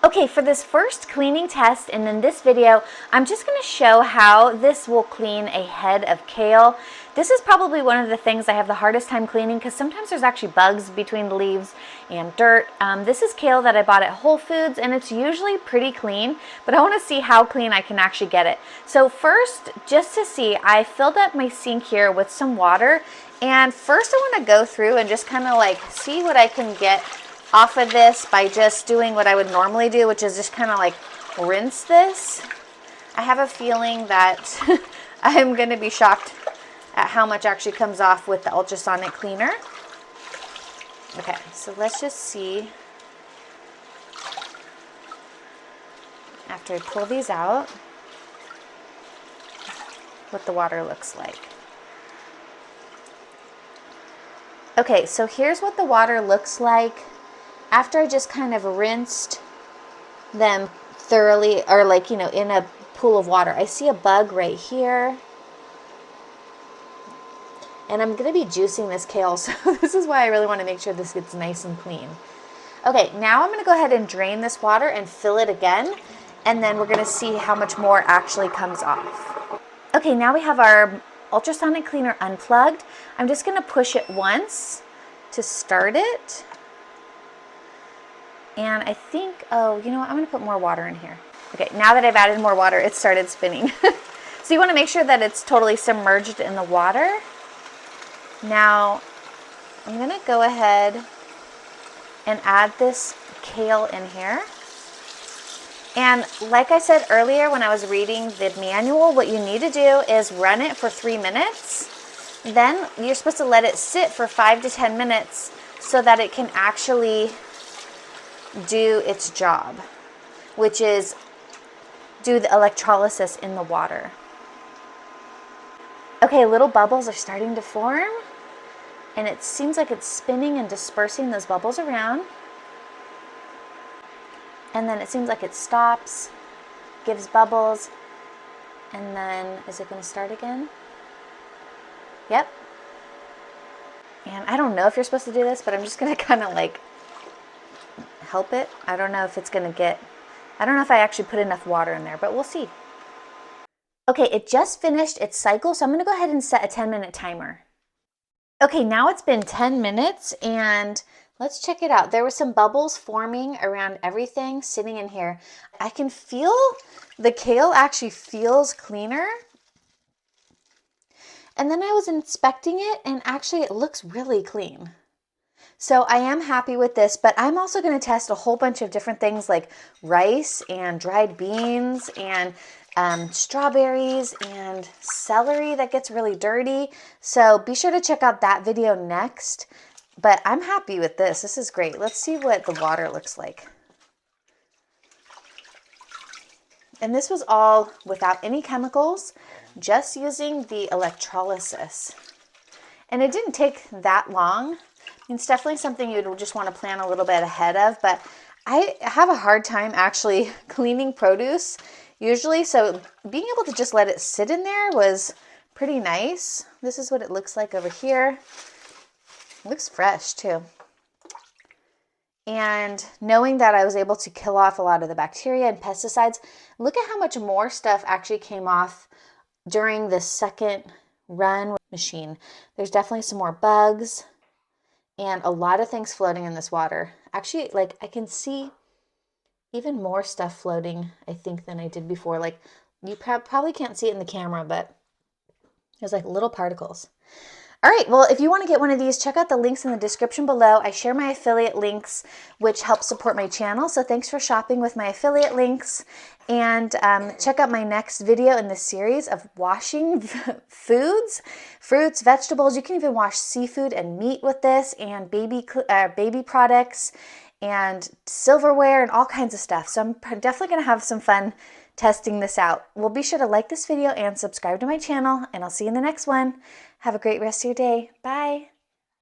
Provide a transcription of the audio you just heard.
Okay, for this first cleaning test and in this video, I'm just going to show how this will clean a head of kale. This is probably one of the things I have the hardest time cleaning because sometimes there's actually bugs between the leaves and dirt. This is kale that I bought at Whole Foods and it's usually pretty clean, but I want to see how clean I can actually get it. So first, just to see, I filled up my sink here with some water, and first I want to go through and just kind of like see what I can get off of this by just doing what I would normally do, which is just kind of like rinse this. I have a feeling that I'm going to be shocked at how much actually comes off with the ultrasonic cleaner. Okay, so let's just see after I pull these out what the water looks like. Okay, so here's what the water looks like after I just kind of rinsed them thoroughly, or like, you know, in a pool of water. I see a bug right here. And I'm going to be juicing this kale, so this is why I really want to make sure this gets nice and clean. Okay, now I'm going to go ahead and drain this water and fill it again, and then we're going to see how much more actually comes off. Okay, now we have our ultrasonic cleaner unplugged. I'm just going to push it once to start it. And I think, oh, you know what? I'm going to put more water in here. Okay, now that I've added more water, it started spinning. So you want to make sure that it's totally submerged in the water. Now, I'm going to go ahead and add this kale in here. And like I said earlier when I was reading the manual, what you need to do is run it for 3 minutes. Then you're supposed to let it sit for 5 to 10 minutes so that it can actually do its job, which is do the electrolysis in the water. Okay, little bubbles are starting to form, and it seems like it's spinning and dispersing those bubbles around. And then it seems like it stops, gives bubbles, and then is it going to start again? Yep. And I don't know if you're supposed to do this, but I'm just going to kind of like help it. I don't know if it's going to get, I don't know if I actually put enough water in there, but we'll see. Okay, it just finished its cycle, so I'm going to go ahead and set a 10-minute timer. Okay, now it's been 10 minutes and let's check it out. There were some bubbles forming around everything sitting in here. I can feel the kale actually feels cleaner. And then I was inspecting it and actually it looks really clean. So I am happy with this, but I'm also going to test a whole bunch of different things like rice and dried beans and strawberries and celery that gets really dirty. So be sure to check out that video next. But I'm happy with this. This is great. Let's see what the water looks like. And this was all without any chemicals, just using the electrolysis. And it didn't take that long. It's definitely something you'd just want to plan a little bit ahead of, but I have a hard time actually cleaning produce usually, so being able to just let it sit in there was pretty nice. This is what it looks like over here. It looks fresh too. And knowing that I was able to kill off a lot of the bacteria and pesticides, look at how much more stuff actually came off during the second run machine. There's definitely some more bugs and a lot of things floating in this water. Actually, like I can see even more stuff floating, I think, than I did before. Like you probably can't see it in the camera, but there's like little particles. All right, well, if you want to get one of these, check out the links in the description below. I share my affiliate links, which help support my channel. So thanks for shopping with my affiliate links. And check out my next video in the series of washing foods, fruits, vegetables. You can even wash seafood and meat with this, and baby products and silverware and all kinds of stuff. So I'm definitely going to have some fun testing this out. Well, be sure to like this video and subscribe to my channel, and I'll see you in the next one. Have a great rest of your day. Bye.